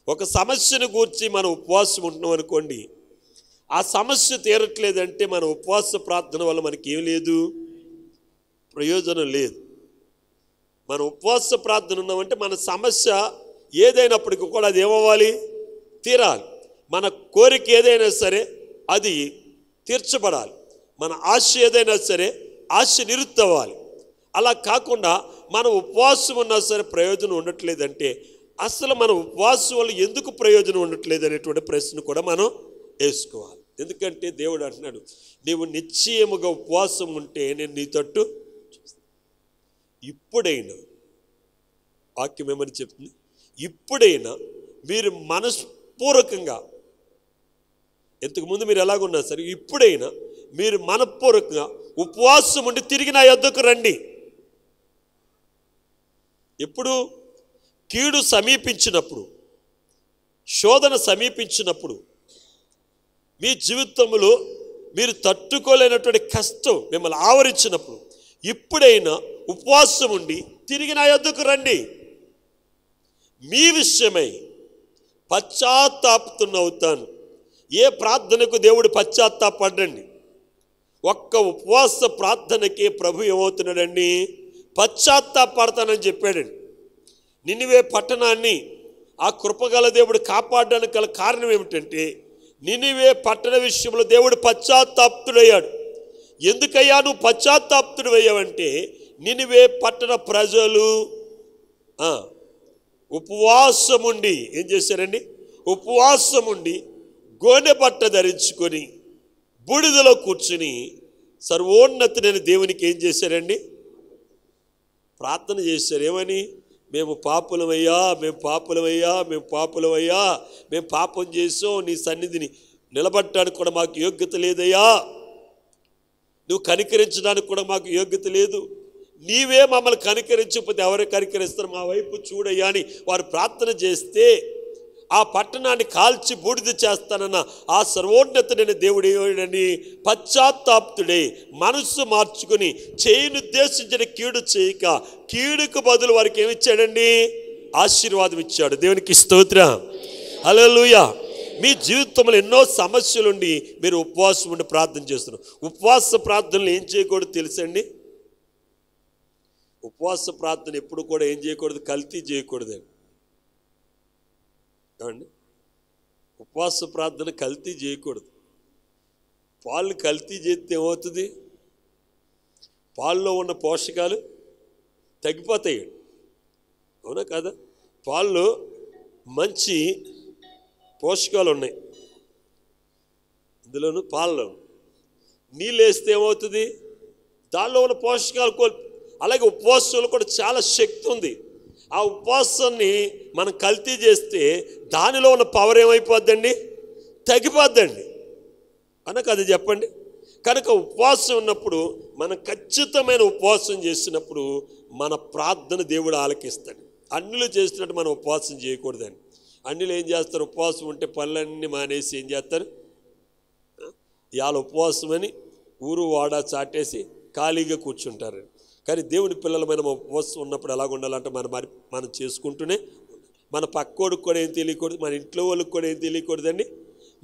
ఒక సమస్యను గూర్చి మనం ఉపవాసం ఉంటున్నాం అనుకోండి, ఆ సమస్య తీరట్లేదంటే మన ఉపవాస ప్రార్థన వల్ల మనకి ఏం లేదు, ప్రయోజనం లేదు. మన ఉపవాస ప్రార్థన ఉన్నామంటే మన సమస్య ఏదైనప్పటికీ కూడా అది ఏమవ్వాలి, తీరాలి. మన కోరిక ఏదైనా సరే అది తీర్చబడాలి. మన ఆశ ఏదైనా సరే ఆశ నిరుత్తవ్వాలి. అలా కాకుండా మనం ఉపవాసం ఉన్నా సరే ప్రయోజనం ఉండట్లేదంటే అసలు మన ఉపవాసం వల్ల ఎందుకు ప్రయోజనం ఉండట్లేదు అనేటువంటి ప్రశ్న కూడా మనం వేసుకోవాలి. ఎందుకంటే దేవుడు అంటున్నాడు, నీవు నిశ్చయముగా ఉపవాసం ఉంటే నేను నీ తట్టు ఇప్పుడైనా, వాక్యం ఏమని చెప్తుంది, ఇప్పుడైనా మీరు మనస్పూర్వకంగా, ఇంతకుముందు మీరు ఎలాగున్నా సరే ఇప్పుడైనా మీరు మనపూర్వకంగా ఉపవాసం ఉండి తిరిగి నా యొద్దకు రండి. ఎప్పుడు? కీడు సమీపించినప్పుడు, శోధన సమీపించినప్పుడు, మీ జీవితంలో మీరు తట్టుకోలేనటువంటి కష్టం మిమ్మల్ని ఆవరించినప్పుడు ఇప్పుడైనా ఉపవాసం ఉండి తిరిగి నా యొద్దకు రండి. మీ విషయమై పశ్చాత్తాపతున్నవుతాను. ఏ ప్రార్థనకు దేవుడు పశ్చాత్తాపడండి. ఒక్క ఉపవాస ప్రార్థనకే ప్రభు ఏమవుతున్నాడండి, పశ్చాత్తాపడతానని చెప్పాడండి. నినివే పట్టణాన్ని ఆ కృపగల దేవుడు కాపాడడానికి గల కారణం ఏమిటంటే, నినివే పట్టణ విషయంలో దేవుడు పశ్చాత్తాప్తుడయ్యాడు. ఎందుకయ్యా నువ్వు పశ్చాత్తాప్తుడు అయ్యావంటే, నినివే పట్టణ ప్రజలు ఉపవాసముండి ఏం చేశారండి, ఉపవాసముండి గోనె బట్ట ధరించుకొని బూడిదలో కూర్చుని సర్వోన్నతుడైన దేవునికి ఏం చేశారండి, ప్రార్థన చేశారు. ఏమని? మేము పాపులమయ్యా, మేము పాపులమయ్యా, మేము పాపులమయ్యా, మేము పాపం చేసాం, నీ సన్నిధిని నిలబడటానికి కూడా మాకు యోగ్యత లేదయ్యా, నువ్వు కనికరించడానికి కూడా మాకు యోగ్యత లేదు, నీవే మమ్మల్ని కనికరించకపోతే ఎవరు కనికరిస్తారు, మా వైపు చూడయ్యా అని వారు ప్రార్థన చేస్తే ఆ పట్టణాన్ని కాల్చి బూడిద చేస్తానన్న ఆ సర్వోన్నతుడైన దేవుడు ఏమని, పశ్చాత్తాప్తుడే మనస్సు మార్చుకుని చేయనుద్దేశించిన కీడు చేయక కీడుకు బదులు వారికి ఏమిచ్చాడండి, ఆశీర్వాదం ఇచ్చాడు. దేవునికి స్తోత్రం, హల్లెలూయా. మీ జీవితంలో ఎన్నో సమస్యలుండి మీరు ఉపవాసం ఉండి ప్రార్థన చేస్తున్నారు. ఉపవాస ప్రార్థనలు ఏం చేయకూడదు తెలుసండి? ఉపవాస ప్రార్థన ఎప్పుడు కూడా ఏం చేయకూడదు, కల్తీ చేయకూడదండి. అండి, ఉపవాస ప్రార్థన కల్తీ చేయకూడదు. పాలు కల్తీ చేస్తే ఏమవుతుంది, పాల్లో ఉన్న పోషకాలు తగ్గిపోతాయి. అవునా కదా? పాల్లో మంచి పోషకాలు ఉన్నాయి, ఇందులోను పాలలో. నీళ్ళు వేస్తే ఏమవుతుంది, దానిలో ఉన్న పోషకాలు అలాగే ఉపవాసంలో కూడా చాలా శక్తి ఉంది. ఆ ఉపవాసాన్ని మనం కల్తీ చేస్తే దానిలో ఉన్న పవర్ ఏమైపోద్దండి, తగ్గిపోద్దండి. అనక అది చెప్పండి. కనుక ఉపవాసం ఉన్నప్పుడు మనం ఖచ్చితమైన ఉపవాసం చేసినప్పుడు మన ప్రార్థన దేవుడు ఆలకిస్తాడు. అన్నిలు చేసినట్టు మనం ఉపవాసం చేయకూడదండి. అన్నిలు ఏం చేస్తారు, ఉపవాసం ఉంటే పనులన్నీ మానేసి ఏం చేస్తారు, ఇవాళ ఉపవాసం అని ఊరు వాడ చాటేసి ఖాళీగా కూర్చుంటారండి. కానీ దేవుని పిల్లలమైన ఉపవాసం ఉన్నప్పుడు ఎలాగ ఉండాలంటే మనం చేసుకుంటూనే, మన పక్కోడికి కూడా ఏం తెలియకూడదు, మన ఇంట్లో వాళ్ళకి కూడా ఏం తెలియకూడదండి,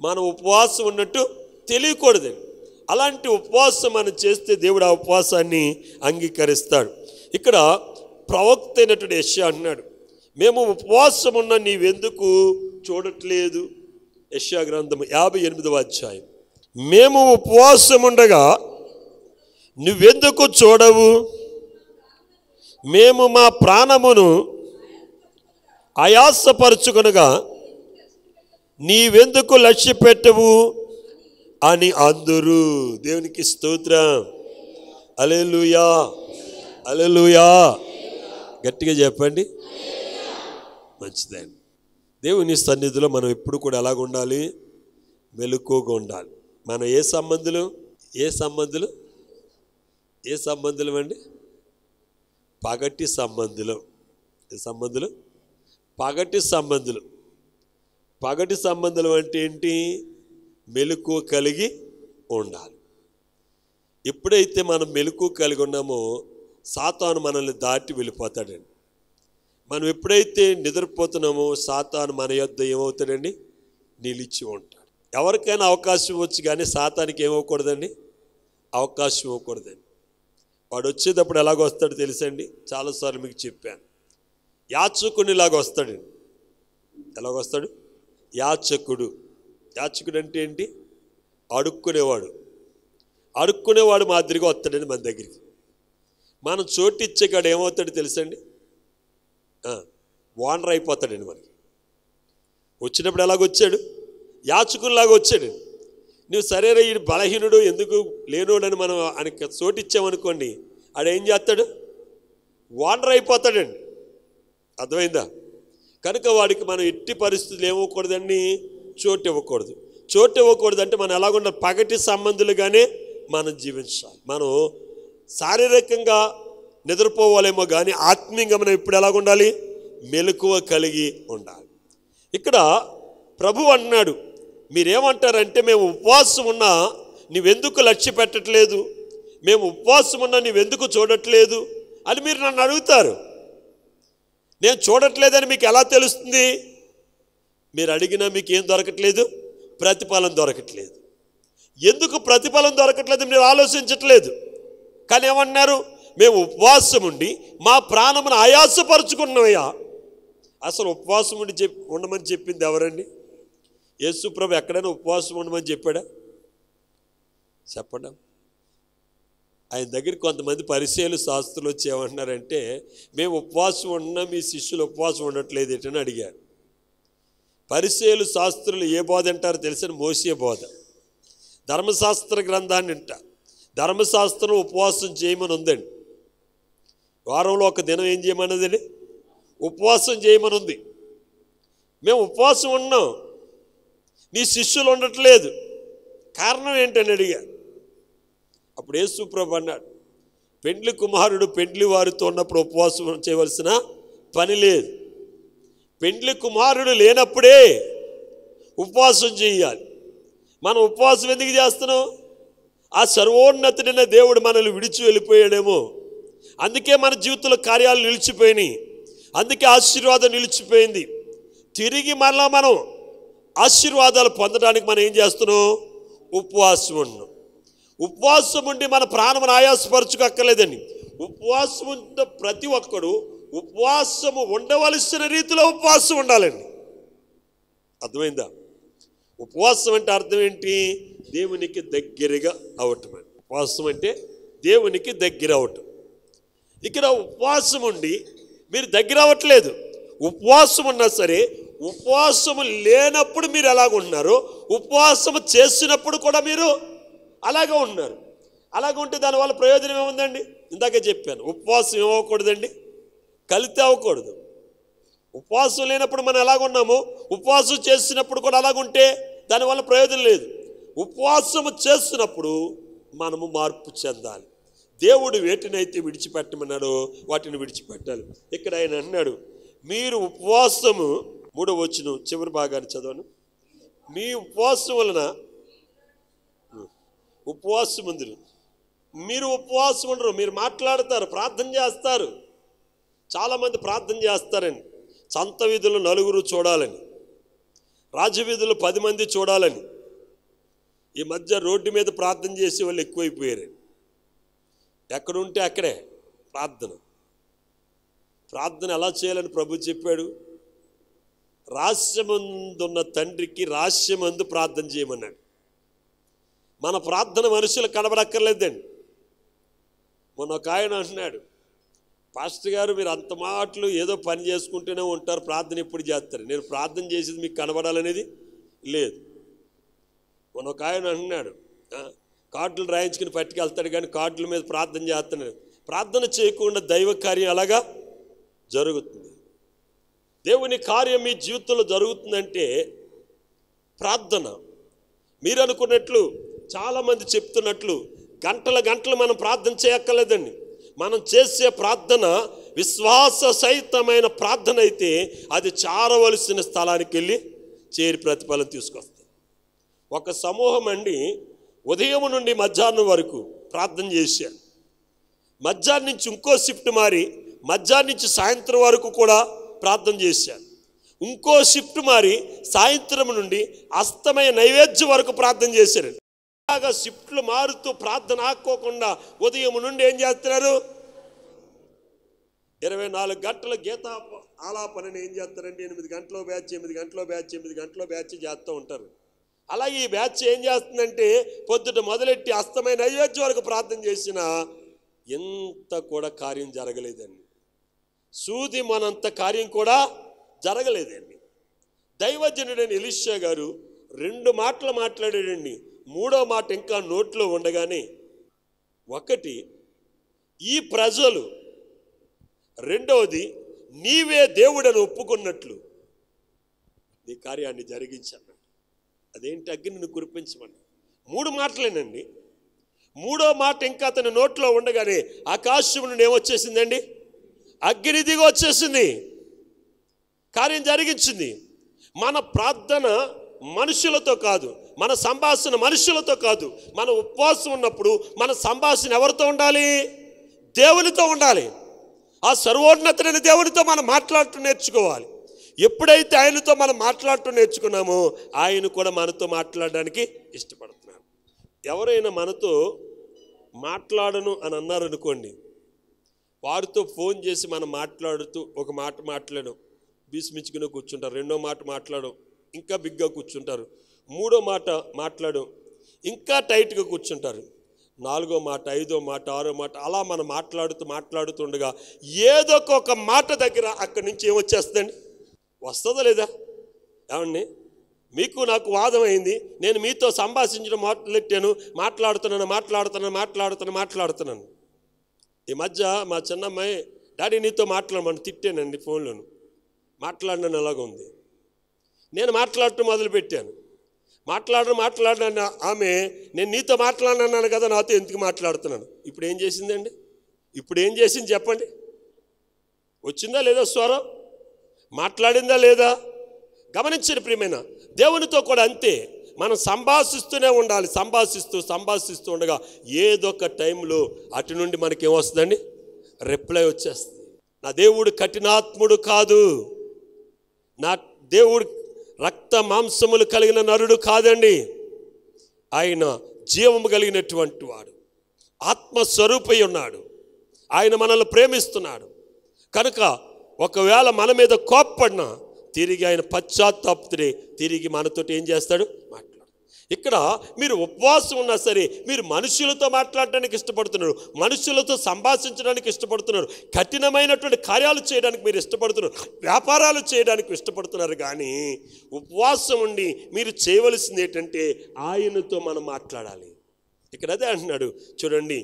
మనం ఉపవాసం ఉన్నట్టు తెలియకూడదండి. అలాంటి ఉపవాసం మనం చేస్తే దేవుడు ఆ ఉపవాసాన్ని అంగీకరిస్తాడు. ఇక్కడ ప్రవక్త అయినటువంటి యెషయా అన్నాడు, మేము ఉపవాసం ఉన్న నీవెందుకు చూడట్లేదు. యెషయా గ్రంథం 58వ అధ్యాయం. మేము ఉపవాసం ఉండగా నువ్వెందుకు చూడవు, మేము మా ప్రాణమును ఆయాసపరుచుకొనగా నీవెందుకు లక్ష్య పెట్టవు అని అందరూ. దేవునికి స్తోత్రం, హల్లెలూయా, హల్లెలూయా. గట్టిగా చెప్పండి. మంచిదండి. దేవుని సన్నిధిలో మనం ఎప్పుడు కూడా ఎలాగ ఉండాలి, మెలకువగా ఉండాలి. మనం ఏ సంబంధులు అండి, పగటి సంబంధులు. పగటి సంబంధులు అంటే ఏంటి, మెలకువ కలిగి ఉండాలి. ఎప్పుడైతే మనం మెలకువ కలిగి ఉన్నామో సాతాను మనల్ని దాటి వెళ్ళిపోతాడండి. మనం ఎప్పుడైతే నిద్రపోతున్నామో సాతాను మన యొద్ద ఏమవుతాడండి? నిలిచి ఉంటాడు. ఎవరికైనా అవకాశం వచ్చి కానీ సాతానికి ఏమవ్వకూడదండి? అవకాశం ఇవ్వకూడదండి. వాడు వచ్చేటప్పుడు ఎలాగ వస్తాడు తెలుసండి? చాలాసార్లు మీకు చెప్పాను. యాచకునిలాగా వస్తాడండి. ఎలాగొస్తాడు? యాచకుడు. యాచకుడు అంటే ఏంటి? అడుక్కునేవాడు. అడుక్కునేవాడు మాదిరిగా వస్తాడండి మన దగ్గరికి. మనం చోటు ఇచ్చేకాడు ఏమవుతాడు తెలుసండి? ఓనర్ అయిపోతాడండి మనకి. వచ్చినప్పుడు ఎలాగొచ్చాడు? యాచకునిలాగా వచ్చాడండి. నువ్వు సరేనా ఈ బలహీనుడు ఎందుకు లేనోడని మనం ఆయనకి చోటు ఇచ్చామనుకోండి, ఆడేం చేస్తాడు? ఓనర్ అయిపోతాడండి. అర్థమైందా? కనుక వాడికి మనం ఎట్టి పరిస్థితులు ఏమవ్వకూడదండి? చోటు ఇవ్వకూడదు. చోటు ఇవ్వకూడదు అంటే మనం ఎలాగుండాలి? పగటి సంబంధులుగానే మనం జీవించాలి. మనం శారీరకంగా నిద్రపోవాలేమో కానీ ఆత్మీయంగా మనం ఇప్పుడు ఎలాగుండాలి? మెలకువ కలిగి ఉండాలి. ఇక్కడ ప్రభు అన్నాడు, మీరేమంటారంటే మేము ఉపవాసం ఉన్నా నీవెందుకు లక్ష్య పెట్టట్లేదు, మేము ఉపవాసం ఉన్నా నీవెందుకు చూడట్లేదు అని మీరు నన్ను అడుగుతారు. నేను చూడట్లేదని మీకు ఎలా తెలుస్తుంది? మీరు అడిగినా మీకు ఏం దొరకట్లేదు? ప్రతిఫలం దొరకట్లేదు. ఎందుకు ప్రతిఫలం దొరకట్లేదు మీరు ఆలోచించట్లేదు. కానీ ఏమన్నారు? మేము ఉపవాసం ఉండి మా ప్రాణమును ఆయాసపరుచుకున్నామయ్యా. అసలు ఉపవాసం ఉండి ఉండమని చెప్పింది ఎవరండి? యేసు ప్రభు ఎక్కడైనా ఉపవాసం ఉండమని చెప్పాడా? చెప్పండి. ఆయన దగ్గరికి కొంతమంది పరిచయాలు శాస్త్రులు వచ్చి ఏమంటున్నారంటే, మేము ఉపవాసం ఉన్నా మీ శిష్యులు ఉపవాసం ఉండట్లేదు ఏంటని అడిగారు. పరిచయాలు శాస్త్రులు ఏ బోధ అంటారో తెలిసిన? మోసే బోధ. ధర్మశాస్త్ర గ్రంథాన్ని అంటారు. ధర్మశాస్త్రం ఉపవాసం చేయమని ఉందండి. వారంలో ఒక దినం ఏం చేయమన్నదండి? ఉపవాసం చేయమని ఉంది. మేము ఉపవాసం ఉన్నాం, నీ శిష్యులు ఉండట్లేదు, కారణం ఏంటని అడిగా. అప్పుడు యేసు ప్రభు అన్నాడు, పెండ్లి కుమారుడు పెండ్లి వారితో ఉన్నప్పుడు ఉపవాసం చేయవలసిన పని లేదు. పెండ్లి కుమారుడు లేనప్పుడే ఉపవాసం చేయాలి. మనం ఉపవాసం ఎందుకు చేస్తున్నాం? ఆ సర్వోన్నతుడైన దేవుడు మనల్ని విడిచి వెళ్ళిపోయాడేమో, అందుకే మన జీవితంలో కార్యాలు నిలిచిపోయినాయి, అందుకే ఆశీర్వాదం నిలిచిపోయింది. తిరిగి మరలా మనం ఆశీర్వాదాలు పొందడానికి మనం ఏం చేస్తున్నాం? ఉపవాసం ఉన్నాం. ఉపవాసం ఉండి మన ప్రాణమును ఆయాసపరచుకోక్కర్లేదండి. ఉపవాసం ఉన్న ప్రతి ఒక్కడు ఉపవాసము ఉండవలసిన రీతిలో ఉపవాసం ఉండాలండి. అర్థమైందా? ఉపవాసం అంటే అర్థం ఏంటి? దేవునికి దగ్గరగా అవటం అండి. ఉపవాసం అంటే దేవునికి దగ్గర అవటం. ఇక్కడ ఉపవాసం ఉండి మీరు దగ్గర అవ్వట్లేదు. ఉపవాసం ఉన్నా సరే, ఉపవాసము లేనప్పుడు మీరు ఎలాగ ఉంటున్నారో ఉపవాసము చేసినప్పుడు కూడా మీరు అలాగే ఉన్నారు. అలాగే ఉంటే దానివల్ల ప్రయోజనం ఏముందండి? ఇందాకే చెప్పాను, ఉపవాసం ఏమవ్వకూడదండి? కలితే అవ్వకూడదు. ఉపవాసం లేనప్పుడు మనం ఎలాగున్నామో ఉపవాసం చేసినప్పుడు కూడా అలాగుంటే దానివల్ల ప్రయోజనం లేదు. ఉపవాసము చేస్తున్నప్పుడు మనము మార్పు చెందాలి. దేవుడు వేటినైతే విడిచిపెట్టమన్నాడో వాటిని విడిచిపెట్టాలి. ఇక్కడ ఆయన అన్నాడు, మీరు ఉపవాసము, 3వ వచనం చివరి భాగాన్ని చదవను. మీ ఉపవాసం వలన ఉపవాసం ఉందిరు. మీరు ఉపవాసం ఉండరు, మీరు మాట్లాడతారు, ప్రార్థన చేస్తారు. చాలామంది ప్రార్థన చేస్తారండి. సంత వీధులు 4 చూడాలని, రాజవీధులు 10 మంది చూడాలని. ఈ మధ్య రోడ్డు మీద ప్రార్థన చేసే వాళ్ళు ఎక్కువైపోయారు. ఎక్కడుంటే అక్కడే ప్రార్థన. ప్రార్థన ఎలా చేయాలని ప్రభు చెప్పాడు? రహస్యమందున్న తండ్రికి రహస్యమందు ప్రార్థన చేయమన్నాడు. మన ప్రార్థన మనుషులు కనబడక్కర్లేదండి. మొన్న ఒక ఆయన అంటున్నాడు, పాస్టర్ గారు మీరు అంత మాటలు ఏదో పని చేసుకుంటూనే ఉంటారు, ప్రార్థన ఎప్పుడు చేస్తారు? నేను ప్రార్థన చేసేది మీకు కనబడాలనేది లేదు. మొన్న ఒక ఆయన అంటున్నాడు, కార్డులు రాయించుకుని పట్టుకెళ్తాడు కానీ కార్డుల మీద ప్రార్థన చేస్తున్నాడు. ప్రార్థన చేయకుండా దైవ కార్యం అలాగా జరుగుతుంది. దేవుని కార్యం మీ జీవితంలో జరుగుతుందంటే ప్రార్థన. మీరు అనుకున్నట్లు, చాలామంది చెప్తున్నట్లు గంటలు మనం ప్రార్థన చేయక్కర్లేదండి. మనం చేసే ప్రార్థన విశ్వాస సహితమైన ప్రార్థన అయితే అది చేరవలసిన స్థలానికి వెళ్ళి చేరి ప్రతిఫలం తీసుకొస్తుంది. ఒక సమూహం అండి ఉదయం నుండి మధ్యాహ్నం వరకు ప్రార్థన చేశారు. మధ్యాహ్నం నుంచి ఇంకో షిఫ్ట్ మారి మధ్యాహ్నం నుంచి సాయంత్రం వరకు కూడా ప్రార్థన చేశారు. ఇంకో షిఫ్ట్ మారి సాయంత్రం నుండి అస్తమయ నైవేద్యం వరకు ప్రార్థన చేశారు. అలాగా షిఫ్ట్లు మారుతూ ప్రార్థన ఆకోకుండా ఉదయం నుండి ఏం చేస్తున్నారు? 24 గంటల గీతా ఆలాపనని ఏం చేస్తారంటే 8 గంటల బ్యాచ్ 8 గంటల బ్యాచ్ 8 గంటల బ్యాచ్ చేస్తూ ఉంటారు. అలాగే ఈ బ్యాచ్ ఏం చేస్తుందంటే పొద్దుట మొదలెట్టి అస్తమయ నైవేద్యం వరకు ప్రార్థన చేసినా ఎంత కూడా కార్యం జరగలేదండి. సూది మనంత కార్యం కూడా జరగలేదండి. దైవజనుడైన ఎలీషా గారు 2 మాటలు మాట్లాడాడండి. 3వ మాట ఇంకా నోట్లో ఉండగానే, ఒకటి ఈ ప్రజలు, రెండవది నీవే దేవుడని ఒప్పుకున్నట్లు నీ కార్యాన్ని జరిగించాను. అదేంటి? అగ్నిని కురిపించమని. 3 మాటలేనండి. 3వ మాట ఇంకా అతని నోట్లో ఉండగానే ఆకాశం నుండి ఏమొచ్చేసిందండి? అగ్ని దిగి వచ్చేసింది, కార్యం జరిగించింది. మన ప్రార్థన మనుషులతో కాదు, మన సంభాషణ మనుషులతో కాదు. మన ఉపవాసం ఉన్నప్పుడు మన సంభాషణ ఎవరితో ఉండాలి? దేవునితో ఉండాలి. ఆ సర్వోన్నతుడైన దేవునితో మనం మాట్లాడటం నేర్చుకోవాలి. ఎప్పుడైతే ఆయనతో మనం మాట్లాడటం నేర్చుకున్నామో ఆయన కూడా మనతో మాట్లాడడానికి ఇష్టపడుతున్నాడు. ఎవరైనా మనతో మాట్లాడను అని అన్నారనుకోండి, వారితో ఫోన్ చేసి మనం మాట్లాడుతూ ఒక మాట మాట్లాడడం బీసిమించుకుని కూర్చుంటారు. 2వ మాట మాట్లాడడం ఇంకా బిగ్గా కూర్చుంటారు. 3వ మాట మాట్లాడడం ఇంకా టైట్గా కూర్చుంటారు. 4వ మాట, 5వ మాట, 6వ మాట, అలా మనం మాట్లాడుతుండగా ఏదో ఒక మాట దగ్గర అక్కడి నుంచి ఏమొచ్చేస్తుందండి? వస్తుందా లేదా? ఏమండి, మీకు నాకు వాదం అయింది, నేను మీతో సంభాషించడం మొదలెట్టాను, మాట్లాడుతున్నాను. ఈ మధ్య మా చిన్నమ్మాయి, డాడీ నీతో మాట్లాడమని తిట్టానండి ఫోన్లోను. మాట్లాడినాను అలాగ ఉంది. నేను మాట్లాడటం మొదలుపెట్టాను. మాట్లాడిన ఆమె, నేను నీతో మాట్లాడినాను కదా, నాతో ఎందుకు మాట్లాడుతున్నాను? ఇప్పుడు ఏం చేసిందండి? ఇప్పుడు ఏం చేసింది చెప్పండి? వచ్చిందా లేదా స్వరం? మాట్లాడిందా లేదా? గమనించండి ప్రియమైన, దేవునితో కూడా అంతే. మనం సంభాషిస్తూనే ఉండాలి. సంభాషిస్తూ ఉండగా ఏదో ఒక టైంలో అటు నుండి మనకేమొస్తుందండి? రిప్లై వచ్చేస్తుంది. నా దేవుడు కఠినాత్ముడు కాదు, నా దేవుడు రక్త మాంసములు కలిగిన నరుడు కాదండి. ఆయన జీవము కలిగినటువంటి వాడు, ఆత్మస్వరూపై ఉన్నాడు. ఆయన మనల్ని ప్రేమిస్తున్నాడు. కనుక ఒకవేళ మన మీద కోప్పడినా తిరిగి ఆయన పశ్చాత్తాపతుడే తిరిగి మనతోటి ఏం చేస్తాడు? మాట్లాడు. ఇక్కడ మీరు ఉపవాసం ఉన్నా సరే మీరు మనుషులతో మాట్లాడడానికి ఇష్టపడుతున్నారు, మనుషులతో సంభాషించడానికి ఇష్టపడుతున్నారు, కఠినమైనటువంటి కార్యాలు చేయడానికి మీరు ఇష్టపడుతున్నారు, వ్యాపారాలు చేయడానికి ఇష్టపడుతున్నారు. కానీ ఉపవాసం ఉండి మీరు చేయవలసింది ఏంటంటే ఆయనతో మనం మాట్లాడాలి. ఇక్కడ అదే అంటున్నాడు చూడండి,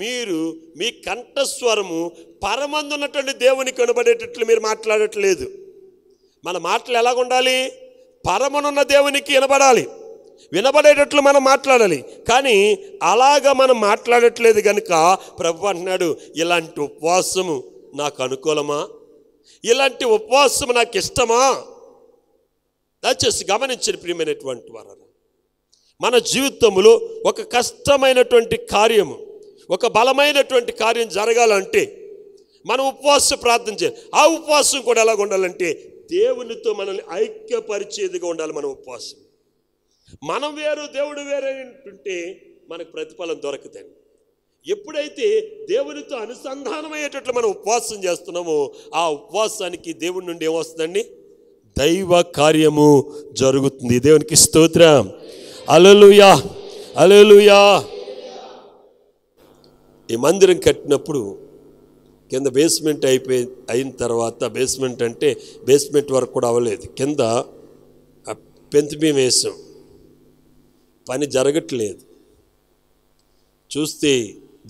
మీరు మీ కంఠస్వరము పరమందు ఉన్నటువంటి దేవునికి కనబడేటట్లు మీరు మాట్లాడట్లేదు. మన మాటలు ఎలాగ ఉండాలి? పరమనున్న దేవునికి వినబడేటట్లు మనం మాట్లాడాలి. కానీ అలాగా మనం మాట్లాడట్లేదు కనుక ప్రభు అంటున్నాడు, ఇలాంటి ఉపవాసము నాకు అనుకూలమా? ఇలాంటి ఉపవాసము నాకు ఇష్టమా? దయచేసి గమనించిన ప్రియమైనటువంటి వారు, మన జీవితంలో ఒక కష్టమైనటువంటి కార్యము, ఒక బలమైనటువంటి కార్యం జరగాలంటే మనం ఉపవాస ప్రార్థన చేయాలి. ఆ ఉపవాసం కూడా ఎలాగ ఉండాలంటే దేవునితో మనల్ని ఐక్యపరిచేదిగా ఉండాలి. మన ఉపవాసం మనం వేరు దేవుడు వేరే ఉంటే మనకు ప్రతిఫలం దొరకదండి. ఎప్పుడైతే దేవునితో అనుసంధానమయ్యేటట్లు మనం ఉపవాసం చేస్తున్నామో ఆ ఉపవాసానికి దేవుడి నుండి ఏమొస్తుందండి? దైవ కార్యము జరుగుతుంది. దేవునికి స్తోత్రం. హల్లెలూయా, హల్లెలూయా. ఈ మందిరం కట్టినప్పుడు కింద బేస్మెంట్ అయిన తర్వాత, బేస్మెంట్ అంటే బేస్మెంట్ వరకు కూడా అవ్వలేదు, కింద పెంతుబీం వేసాం. పని జరగట్లేదు, చూస్తే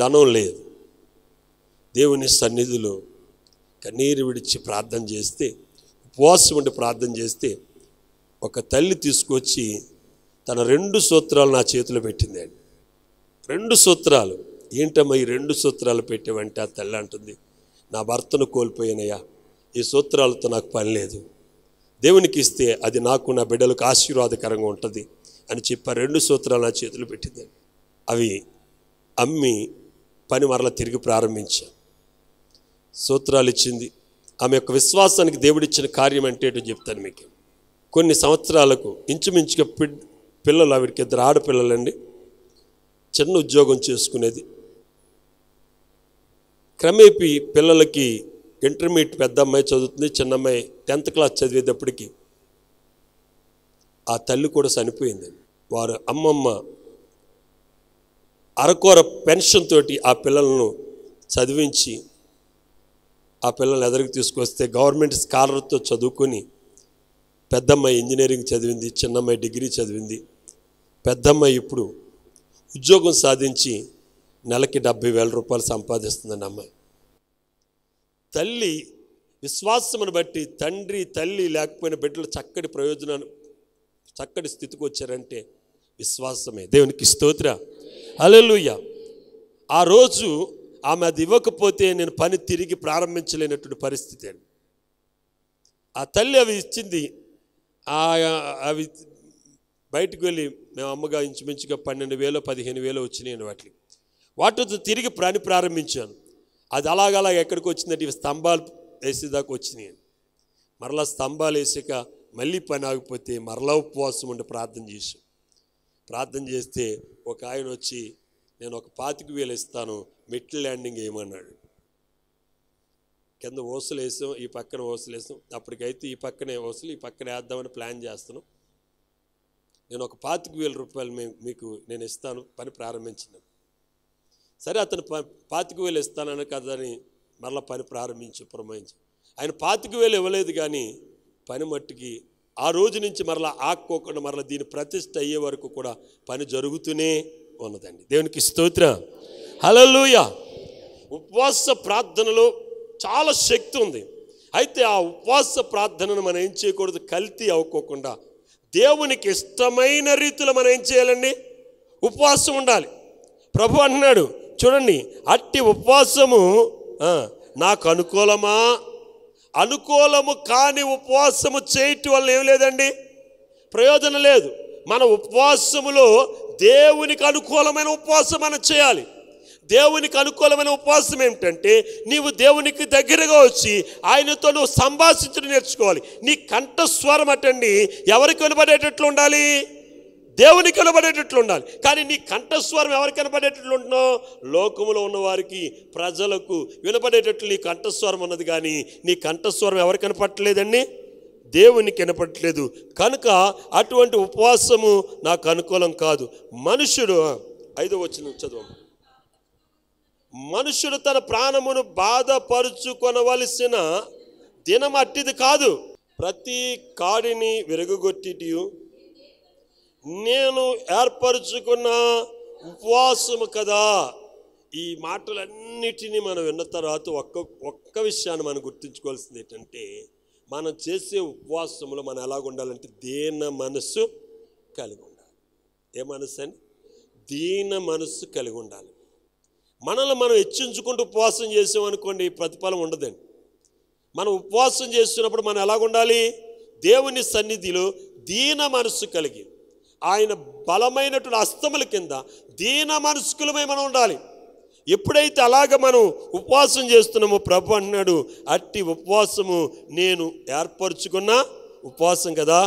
ధనం లేదు. దేవుని సన్నిధిలో కన్నీరు విడిచి ప్రార్థన చేస్తే, ఉపవాసం ఉండి ప్రార్థన చేస్తే ఒక తల్లి తీసుకొచ్చి తన 2 సూత్రాలు నా చేతిలో పెట్టిందండి. 2 సూత్రాలు. ఏంటమ్మా ఈ 2 సూత్రాలు పెట్టేవంటే ఆ తల్లి అంటుంది, నా భర్తను కోల్పోయానయ్యా, ఈ సూత్రాలతో నాకు పని లేదు, దేవునికి ఇస్తే అది నాకు నా బిడ్డలకు ఆశీర్వాదకరంగా ఉంటుంది అని చెప్పి 2 సూత్రాలు నా చేతులు పెట్టిందండి. అవి అమ్మి పని మరలా తిరిగి ప్రారంభించా. సూత్రాలు ఇచ్చింది, ఆమె యొక్క విశ్వాసానికి దేవుడిచ్చిన కార్యం అంటే ఏంటో చెప్తాను మీకు. కొన్ని సంవత్సరాలకు ఇంచుమించుగా పిల్లలు, ఆవిడకి 2 ఆడపిల్లలండి, చిన్న ఉద్యోగం చేసుకునేది. క్రమేపీ పిల్లలకి ఇంటర్మీడియట్ పెద్ద అమ్మాయి చదువుతుంది, చిన్న అమ్మాయి 10th క్లాస్ చదివేటప్పటికి ఆ తల్లి కూడా చనిపోయింది. వారు అమ్మమ్మ అరకొర పెన్షన్ తోటి ఆ పిల్లలను చదివించి ఆ పిల్లల్ని ఎదురుకు తీసుకొస్తే గవర్నమెంట్ స్కాలర్తో చదువుకొని పెద్దమ్మాయి ఇంజనీరింగ్ చదివింది, చిన్నమ్మాయి డిగ్రీ చదివింది. పెద్దమ్మాయి ఇప్పుడు ఉద్యోగం సాధించి నెలకి 70,000 రూపాయలు సంపాదిస్తుందండి అమ్మాయి. తల్లి విశ్వాసమును బట్టి తండ్రి తల్లి లేకపోయిన బిడ్డలు చక్కటి స్థితికి వచ్చారంటే విశ్వాసమే. దేవునికి స్తోత్రం, హల్లెలూయా. ఆ రోజు ఆమె అది ఇవ్వకపోతే నేను పని తిరిగి ప్రారంభించలేనటువంటి పరిస్థితి అండి. ఆ తల్లి అవి ఇచ్చింది. అవి బయటకు వెళ్ళి మేము అమ్మగా ఇంచుమించుగా 12,000 15,000 వచ్చినాయండి. వాటితో తిరిగి పని ప్రారంభించాను. అది అలాగలా ఎక్కడికి వచ్చిందంటే ఇవి స్తంభాలు వేసేదాకా వచ్చినాయి. మరలా స్తంభాలు వేసాక మళ్ళీ పని ఆగిపోతే మరలా ఉపవాసం ఉండి ప్రార్థన చేస్తే ఒక ఆయన వచ్చి నేను ఒక 25,000 ఇస్తాను, మెట్ల ల్యాండింగ్ వేయమన్నాడు. కింద ఓసులు వేసాం, ఈ పక్కన ఓసులు వేసాం. అప్పటికైతే ఈ పక్కనే ఓసులు, ఈ పక్కన వేద్దామని ప్లాన్ చేస్తున్నాం. నేను ఒక 25,000 రూపాయలు మీకు నేను ఇస్తాను, పని ప్రారంభించినాను. సరే అతను 25,000 ఇస్తానని కదని మరలా పని పురమాయించి ఆయన 25,000 ఇవ్వలేదు. కానీ పని మట్టుకి ఆ రోజు నుంచి మరలా ఆక్కోకుండా మరలా దీని ప్రతిష్ట అయ్యే వరకు కూడా పని జరుగుతూనే ఉన్నదండి. దేవునికి స్తోత్రం, హల్లెలూయా. ఉపవాస ప్రార్థనలో చాలా శక్తి ఉంది. అయితే ఆ ఉపవాస ప్రార్థనను మనం ఏం చేయకూడదు, కల్తీ అవ్వకోకుండా దేవునికి ఇష్టమైన రీతిలో మనం ఏం చేయాలండి, ఉపవాసం ఉండాలి. ప్రభు అంటున్నాడు చూడండి, అట్టి ఉపవాసము నాకు అనుకూలమా? అనుకూలము కాని ఉపవాసము చేయటం వల్ల ఏం లేదండి, ప్రయోజనం లేదు. మన ఉపవాసములో దేవునికి అనుకూలమైన ఉపవాసం మనం చేయాలి. దేవునికి అనుకూలమైన ఉపవాసం ఏమిటంటే నీవు దేవునికి దగ్గరగా వచ్చి ఆయనతో నువ్వు సంభాషించడం నేర్చుకోవాలి. నీ కంఠస్వరం అటండి ఎవరికి వినబడేటట్లు ఉండాలి, దేవునికి వినబడేటట్లు ఉండాలి. కానీ నీ కంఠస్వరం ఎవరికి వినబడేటట్లు ఉంటున్నావు, లోకములో ఉన్న వారికి ప్రజలకు వినబడేటట్లు నీ కంఠస్వరం ఉన్నది. కానీ నీ కంఠస్వరం ఎవరికి వినపట్టలేదండి, దేవునికి వినపట్టలేదు. కనుక అటువంటి ఉపవాసము నాకు అనుకూలం కాదు. మనుషుడు 5వ వచనం చదువు. మనుషుడు తన ప్రాణమును బాధపరుచుకొనవలసిన దినం అట్టిది కాదు. ప్రతి కాడిని విరగొట్టిటియు నేను ఏర్పరచుకున్న ఉపవాసము కదా. ఈ మాటలన్నిటినీ మనం విన్న తర్వాత ఒక్క విషయాన్ని మనం గుర్తుంచుకోవాల్సింది ఏంటంటే, మనం చేసే ఉపవాసంలో మనం ఎలాగ ఉండాలంటే దీన మనస్సు కలిగి ఉండాలి. ఏ మనస్సు అని? దీన మనస్సు కలిగి ఉండాలి. మనల్ని మనం హెచ్చించుకుంటూ ఉపవాసం చేసామనుకోండి, ప్రతిఫలం ఉండదండి. మనం ఉపవాసం చేస్తున్నప్పుడు మనం ఎలాగ ఉండాలి, దేవుని సన్నిధిలో దీన మనస్సు కలిగి ఆయన బలమైనటువంటి హస్తముల కింద దీన మనస్కులమై మనం ఉండాలి. ఎప్పుడైతే అలాగ మనం ఉపవాసం చేస్తున్నామో ప్రభు అంటున్నాడు, అట్టి ఉపవాసము నేను ఏర్పరచుకున్న ఉపవాసం కదా.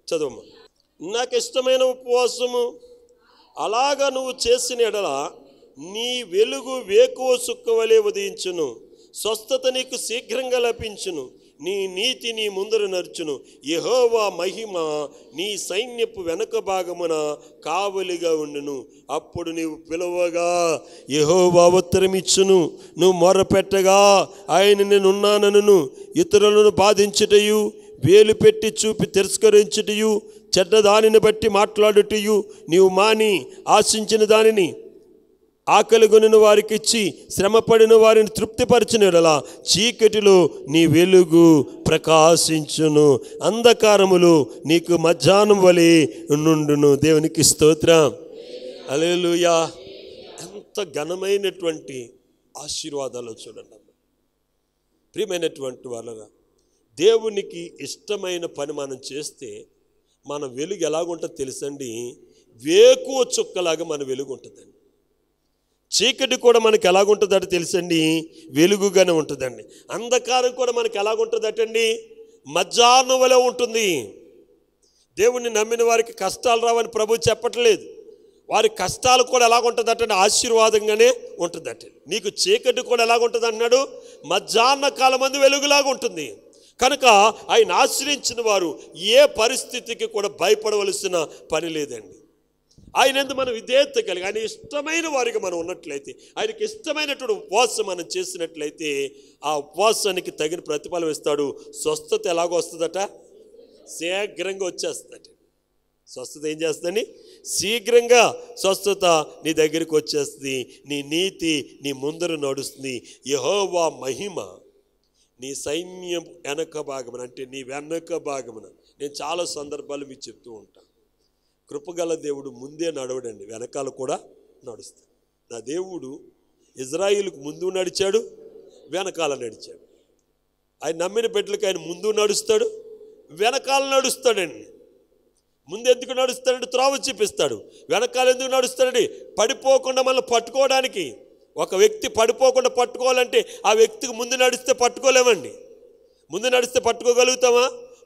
చదవమ్మా. నాకు ఇష్టమైన ఉపవాసము. అలాగా నువ్వు చేసిన ఎడల నీ వెలుగు వేకువ చుక్కవలే ఉదయించును, స్వస్థత నీకు శీఘ్రంగా లభించును, నీ నీతి నీ ముందర నడుచును, యెహోవా మహిమ నీ సైన్యపు వెనక భాగమున కావలిగా ఉండును. అప్పుడు నీవు పిలవగా యెహోవా ఉత్తరమిచ్చును, నువ్వు మొరపెట్టగా ఆయన నేనున్నానను. ఇతరులను బాధించుటయు, వేలు పెట్టి చూపి తిరస్కరించుటయు, చెడ్డదానిని బట్టి మాట్లాడుటయు నీవు మాని ఆశించిన దానిని ఆకలిగొనిన వారికి ఇచ్చి శ్రమపడిన వారిని తృప్తిపరిచిన యెడల చీకటిలో నీ వెలుగు ప్రకాశించును, అంధకారములు నీకు మధ్యాహ్నం వలె నుండును. దేవునికి స్తోత్రం, హల్లెలూయా. ఎంత ఘనమైనటువంటి ఆశీర్వాదాలు చూడండి. ప్రియమైనటువంటి వాళ్ళరా, దేవునికి ఇష్టమైన పని మనం చేస్తే మన వెలుగు ఎలాగుంటుందో తెలుసండి, వేకువ చుక్కలాగా మన వెలుగు ఉంటుందండి. చీకటి కూడా మనకి ఎలాగుంటుందట తెలుసండి, వెలుగుగానే ఉంటుందండి. అంధకారం కూడా మనకి ఎలాగుంటుందటండి, మధ్యాహ్నం వలె ఉంటుంది. దేవుణ్ణి నమ్మిన వారికి కష్టాలు రావని ప్రభు చెప్పట్లేదు. వారి కష్టాలు కూడా ఎలాగుంటుందట, ఆశీర్వాదంగానే ఉంటుందట. నీకు చీకటి కూడా ఎలాగుంటుంది అన్నాడు, మధ్యాహ్న కాలం మంది వెలుగులాగా ఉంటుంది. కనుక ఆయన ఆశ్రయించిన వారు ఏ పరిస్థితికి కూడా భయపడవలసిన పని లేదండి. ఆయన ఎందు మనం విధేయత కలిగి ఆయన ఇష్టమైన వారికి మనం ఉన్నట్లయితే, ఆయనకి ఇష్టమైనటువంటి ఉపవాసం మనం చేసినట్లయితే ఆ ఉపవాసానికి తగిన ప్రతిఫలం ఇస్తాడు. స్వస్థత ఎలాగో వస్తుందట, శీఘ్రంగా వచ్చేస్తుందట. స్వస్థత ఏం చేస్తుందని, శీఘ్రంగా స్వస్థత నీ దగ్గరికి వచ్చేస్తుంది. నీ నీతి నీ ముందర నడుస్తుంది. యెహోవా మహిమ నీ సైన్యం వెనక భాగమున, అంటే నీ వెనక భాగమున. నేను చాలా సందర్భాలు మీకు చెప్తూ ఉంటాను. కృపగల దేవుడు ముందే నడవడండి, వెనకాల కూడా నడుస్తాడు. నా దేవుడు ఇజ్రాయిల్కు ముందు నడిచాడు, వెనకాల నడిచాడు. ఆయన నమ్మిన బిడ్డలకు ఆయన ముందు నడుస్తాడు, వెనకాల నడుస్తాడండి. ముందు ఎందుకు నడుస్తాడంటే త్రోవ చూపిస్తాడు. వెనకాల ఎందుకు నడుస్తాడండి, పడిపోకుండా మనల్ని పట్టుకోవడానికి. ఒక వ్యక్తి పడిపోకుండా పట్టుకోవాలంటే ఆ వ్యక్తికి ముందు నడిస్తే పట్టుకోలేమండి. ముందు నడిస్తే పట్టుకోగలుగుతామా?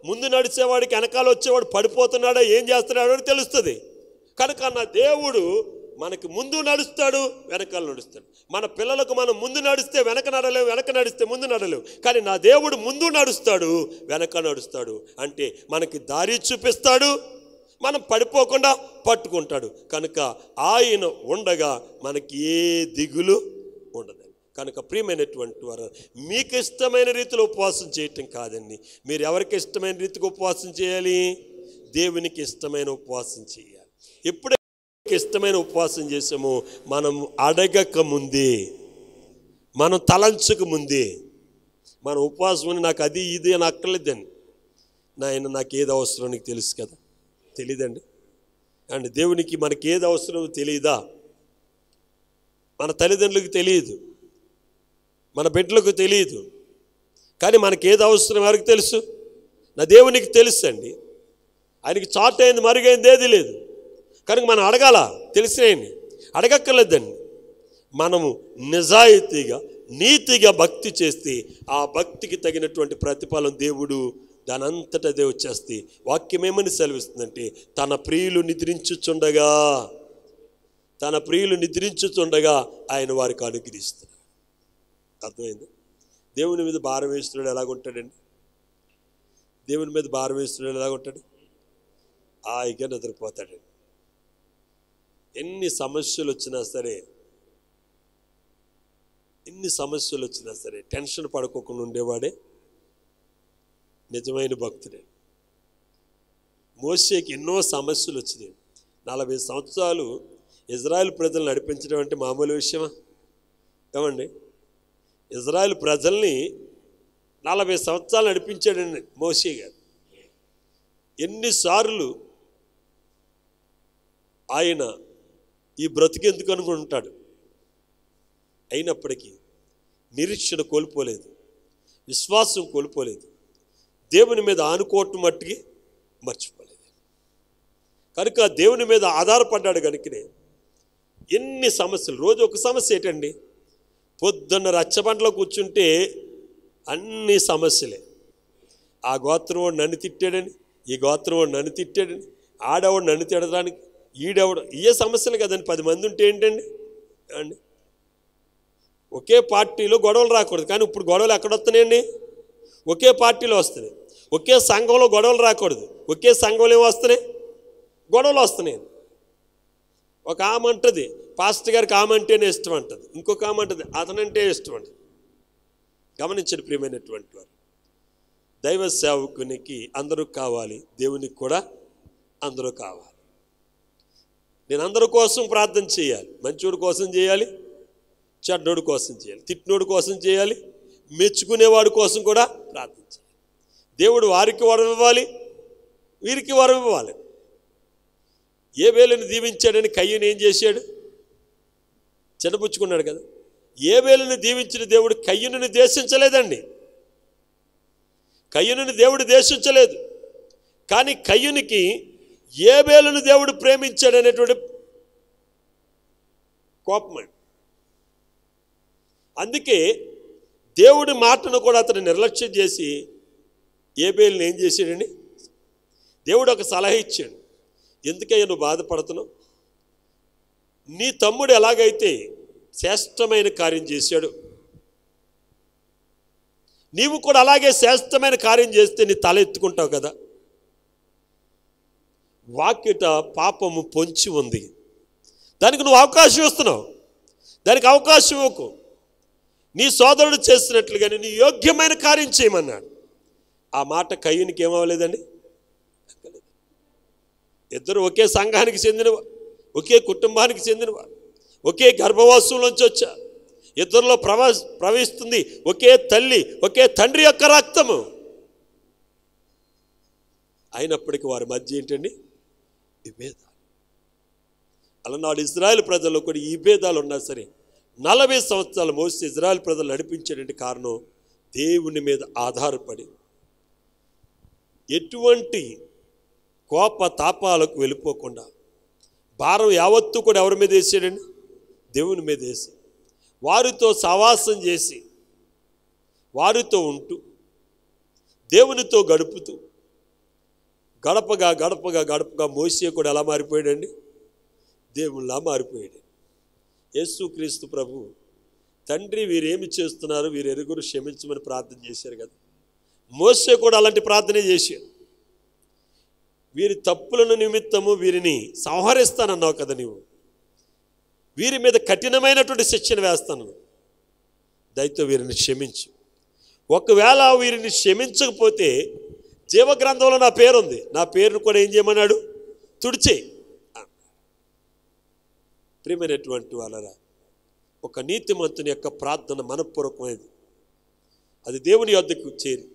ముందు నడిచేవాడికి వెనకాల వచ్చేవాడు పడిపోతున్నాడా, ఏం చేస్తున్నాడో అని తెలుస్తుంది. కనుక నా దేవుడు మనకి ముందు నడుస్తాడు, వెనకాల నడుస్తాడు. మన పిల్లలకు మనం ముందు నడిస్తే వెనక నడలేవు, వెనక నడిస్తే ముందు నడలేవు. కానీ నా దేవుడు ముందు నడుస్తాడు, వెనక నడుస్తాడు. అంటే మనకి దారి చూపిస్తాడు, మనం పడిపోకుండా పట్టుకుంటాడు. కనుక ఆయన ఉండగా మనకి ఏ దిగులు ఉండదు. కనుక ప్రియమైనటువంటి వారు, మీకు ఇష్టమైన రీతిలో ఉపవాసం చేయటం కాదండి. మీరు ఎవరికి ఇష్టమైన రీతికి ఉపవాసం చేయాలి? దేవునికి ఇష్టమైన ఉపవాసం చేయాలి. ఎప్పుడైతే ఇష్టమైన ఉపవాసం చేసామో మనం అడగక ముందే, మనం తలంచక ముందే, మన ఉపవాసం నాకు అది ఇది అని అక్కర్లేదండి. నాయన నాకు ఏది అవసరం నీకు తెలుసు కదా, తెలీదండి అండ్ దేవునికి మనకి ఏది అవసరం తెలియదా? మన తల్లిదండ్రులకు తెలియదు, మన బిడ్డలకు తెలియదు. కానీ మనకి ఏది అవసరం ఎవరికి తెలుసు? నా దేవునికి తెలుసు అండి. ఆయనకి చాట్ అయింది, మరుగైంది ఏది లేదు. కనుక మనం అడగాల, తెలిసినాయని అడగక్కర్లేదండి. మనము నిజాయితీగా నీతిగా భక్తి చేస్తే ఆ భక్తికి తగినటువంటి ప్రతిఫలం దేవుడు దాని అంతటా అదే వచ్చేస్తే. వాక్యం ఏమని సెలవిస్తుందంటే, తన ప్రియులు నిద్రించుచుండగా ఆయన వారికి అనుగ్రహిస్తున్నాడు. అర్థమైంది? దేవుని మీద భారం వేస్తున్నాడు ఎలాగుంటాడండి? దేవుని మీద భారం వేస్తున్నాడు ఎలాగుంటాడు? హాయిగా నిద్రపోతాడండి. ఎన్ని సమస్యలు వచ్చినా సరే టెన్షన్ పడుకోకుండా ఉండేవాడే నిజమైన భక్తుడే. మోషేకి ఎన్నో సమస్యలు వచ్చినాయి. 40 సంవత్సరాలు ఇజ్రాయెల్ ప్రజలు నడిపించడం అంటే మామూలు విషయమా? ఏమండి, ఇజ్రాయెల్ ప్రజల్ని 40 సంవత్సరాలు నడిపించాడండి మోషే గారు. ఎన్నిసార్లు ఆయన ఈ బ్రతికెందుకు అనుకుంటాడు. అయినప్పటికీ నిరీక్షణ కోల్పోలేదు, విశ్వాసం కోల్పోలేదు, దేవుని మీద ఆనుకోవటం మట్టుకి మర్చిపోలేదు. కనుక దేవుని మీద ఆధారపడ్డాడు. కనుకనే ఎన్ని సమస్యలు, రోజు ఒక సమస్య ఏంటండి? పొద్దున్న రచ్చబండలో కూర్చుంటే అన్ని సమస్యలే. ఆ గోత్రం వాడు నన్ను తిట్టాడని, ఈ గోత్రం వాడు నన్ను తిట్టాడని, ఆడవాడు నన్ను తిడడానికి, ఈడవాడు, ఏ సమస్యలు కదండి. 10 మంది ఉంటే ఏంటండి అండి? ఒకే పార్టీలో గొడవలు రాకూడదు, కానీ ఇప్పుడు గొడవలు ఎక్కడ వస్తున్నాయండి? ఒకే పార్టీలో వస్తున్నాయి. ఒకే సంఘంలో గొడవలు రాకూడదు, ఒకే సంఘంలో ఏమో వస్తున్నాయి, గొడవలు వస్తున్నాయి. ఒక ఆమె అంటుంది పాస్టర్ గారికి ఆమె అంటేనే ఇష్టం అంటుంది, ఇంకొక ఆమె అంటుంది అతనంటే ఇష్టం అంటుంది. గమనించండి ప్రియమైనటువంటి వారు, దైవ సేవకునికి అందరూ కావాలి, దేవునికి కూడా అందరూ కావాలి. నేను అందరి కోసం ప్రార్థన చేయాలి. మంచోడి కోసం చేయాలి, చెడ్డోడి కోసం చేయాలి, తిట్టినోడి కోసం చేయాలి, మెచ్చుకునేవాడి కోసం కూడా ప్రార్థన చేయాలి. దేవుడు వారికి వరం ఇవ్వాలి, వీరికి వరం ఇవ్వాలి. ఏబేలుని దీవించాడని కయ్యను ఏం చేశాడు? చిన్నపుచ్చుకున్నాడు కదా. ఏబేలుని దీవించిన దేవుడు కయ్యనుని దేశించలేదండి. కయ్యనుని దేవుడు దేశించలేదు. కానీ కయ్యనుకి ఏబేలుని దేవుడు ప్రేమించాడు అనేటువంటి కోపం. అందుకే దేవుడి మాటను కూడా అతను నిర్లక్ష్యం చేసి ఏబేలుని ఏం చేశాడండి? దేవుడు ఒక సలహా ఇచ్చాడు. ఎందుకయ్యా నువ్వు బాధపడుతున్నావు? నీ తమ్ముడు ఎలాగైతే శ్రేష్టమైన కార్యం చేశాడు, నీవు కూడా అలాగే శ్రేష్టమైన కార్యం చేస్తే నీ తల ఎత్తుకుంటావు కదా. వాకిట పాపము పొంచి ఉంది, దానికి నువ్వు అవకాశం ఇస్తున్నావు. దానికి అవకాశం ఇవ్వకు. నీ సోదరుడు చేస్తున్నట్లుగానే నీ యోగ్యమైన కార్యం చేయమన్నాడు. ఆ మాట కయ్యూనికి ఏమవ్వలేదండి? ఇద్దరు ఒకే సంఘానికి చెందినవారు, ఒకే కుటుంబానికి చెందినవారు, ఒకే గర్భవాసంలోంచి వచ్చారు. ఇద్దరిలో ప్రవహిస్తుంది ఒకే తల్లి ఒకే తండ్రి యొక్క రక్తము. అయినప్పటికీ వారి మధ్య ఏంటండి? విభేదాలు. అలనాడు ఇజ్రాయెల్ ప్రజల్లో కూడా ఈ భేదాలు ఉన్నా సరే 40 సంవత్సరాలు మోసే ఇజ్రాయెల్ ప్రజలు నడిపించేటువంటి కారణం దేవుని మీద ఆధారపడి ఎటువంటి కోప తాపాలకు వెళ్ళిపోకుండా భారం యావత్తు కూడా ఎవరి మీద వేసాడండి? దేవుని మీద వేసి వారితో సహవాసం చేసి వారితో ఉంటూ దేవునితో గడుపుతూ గడపగా గడపగా గడపగా మోసే కూడా ఎలా మారిపోయాడండి? దేవుళ్ళలా మారిపోయాడు. యేసుక్రీస్తు ప్రభు తండ్రి వీరేమి చేస్తున్నారు, వీరు ఎరుగురు క్షమించమని ప్రార్థన చేశారు కదా. మోసే కూడా అలాంటి ప్రార్థనే చేశారు. వీరి తప్పులను నిమిత్తము వీరిని సంహరిస్తానన్నావు కదా నీవు, వీరి మీద కఠినమైనటువంటి శిక్షణ వేస్తాను, దయతో వీరిని క్షమించు. ఒకవేళ వీరిని క్షమించకపోతే జీవగ్రంథంలో నా పేరు ఉంది, నా పేరును కూడా ఏం చేయమన్నాడు? తుడిచే. ప్రియమైనటువంటి వాళ్ళరా, ఒక నీతిమంతుని యొక్క ప్రార్థన మనఃపూర్వకమైనది. అది దేవుని యొద్దకు చేరి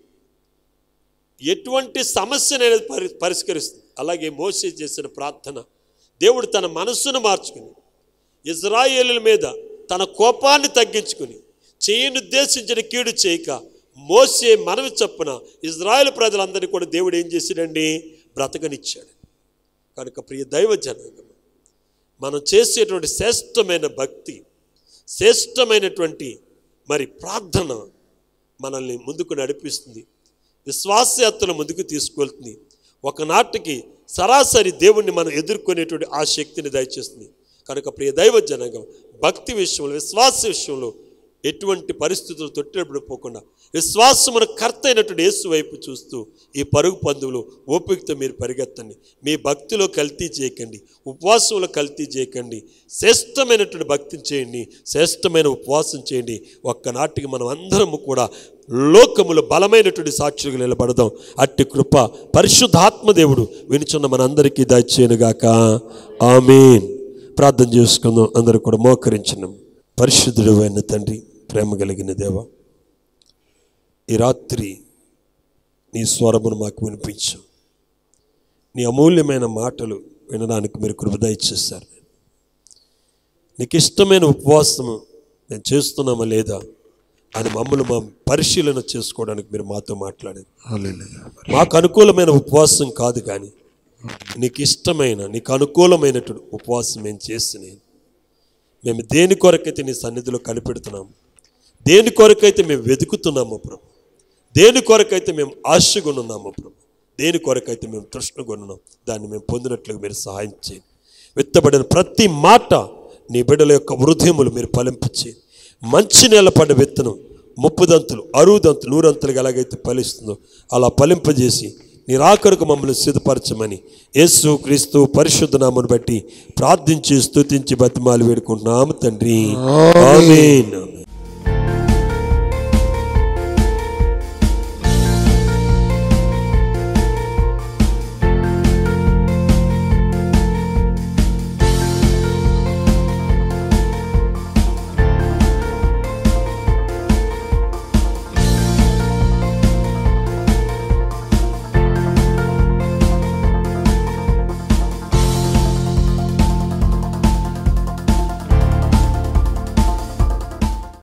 ఎటువంటి సమస్యనైనా పరిష్కరిస్తుంది. అలాగే మోసే చేసిన ప్రార్థన దేవుడు తన మనస్సును మార్చుకుని ఇజ్రాయేలుల మీద తన కోపాన్ని తగ్గించుకుని చేయనుద్దేశించిన కీడు చేయక మోసే మనవి చొప్పున ఇజ్రాయేల్ ప్రజలందరినీ కూడా దేవుడు ఏం చేశాడండి? బ్రతకనిచ్చాడు. కనుక ప్రియ దైవ జనాంగం, మనం చేసేటువంటి శ్రేష్టమైన భక్తి, శ్రేష్టమైనటువంటి మరి ప్రార్థన మనల్ని ముందుకు నడిపిస్తుంది, విశ్వాసయాత్రను ముందుకు తీసుకెళ్తుంది. ఒకనాటికి సరాసరి దేవుణ్ణి మనం ఎదుర్కొనేటువంటి ఆ శక్తిని దయచేస్తుంది. కనుక ప్రియ దైవ జనాంగం, భక్తి విషయంలో, విశ్వాస విషయంలో ఎటువంటి పరిస్థితులు తొట్టిపడిపోకుండా విశ్వాసమున కర్త అయినటువంటి యేసు వైపు చూస్తూ ఈ పరుగు పందువులు ఓపికతో మీరు పరిగెత్తండి. మీ భక్తిలో కల్తీ చేయకండి, ఉపవాసంలో కల్తీ చేయకండి. శ్రేష్టమైనటువంటి భక్తిని చేయండి, శ్రేష్టమైన ఉపవాసం చేయండి. ఒక్కనాటికి మనం అందరము కూడా లోకములో బలమైనటువంటి సాక్షులుగా నిలబడదాం. అట్టి కృప పరిశుద్ధాత్మదేవుడు వినుచున్న మనందరికీ దయచేయునుగాక. ఆమేన్. ప్రార్థన చేసుకుందాం. అందరూ కూడా మోకరించున్నాం. పరిశుద్ధుడు అయిన తండ్రి, ప్రేమ కలిగిన దేవ, ఈ రాత్రి నీ స్వరమును మాకు వినిపించు. నీ అమూల్యమైన మాటలు వినడానికి మీరు కృప దయచేశారు. నీకు ఇష్టమైన ఉపవాసము నేను చేస్తున్నామా లేదా అని మమ్మల్ని మా పరిశీలన చేసుకోవడానికి మీరు మాతో మాట్లాడారు. మాకు అనుకూలమైన ఉపవాసం కాదు, కానీ నీకు ఇష్టమైన, నీకు అనుకూలమైనటువంటి ఉపవాసం మేము చేస్తున్నాను. మేము దేని కొరకైతే నీ సన్నిధిలో కనిపెడుతున్నాము, దేని కొరకైతే మేము వెతుకుతున్నాము ప్రభు, దేని కొరకైతే మేము ఆశగున్నాము ప్రభు, దేని కొరకైతే మేము తృష్ణగొన్నాం, దాన్ని మేము పొందినట్లుగా మీరు సహాయం చేయండి. విత్తబడిన ప్రతి మాట నీ బిడ్డల యొక్క హృదయములు మీరు ఫలింపచేయండి. మంచి నేల పడ్డ విత్తనం 30 దంతులు 60 దంతులు 100 దంతులుగా ఎలాగైతే ఫలిస్తుందో అలా ఫలింపజేసి నీ రాకడకు మమ్మల్ని సిద్ధపరచమని యేసు క్రీస్తు పరిశుద్ధ నామమును బట్టి ప్రార్థించి స్తుతించి బతిమాలి వేడుకుంటున్నాము తండ్రి. ఆమేన్.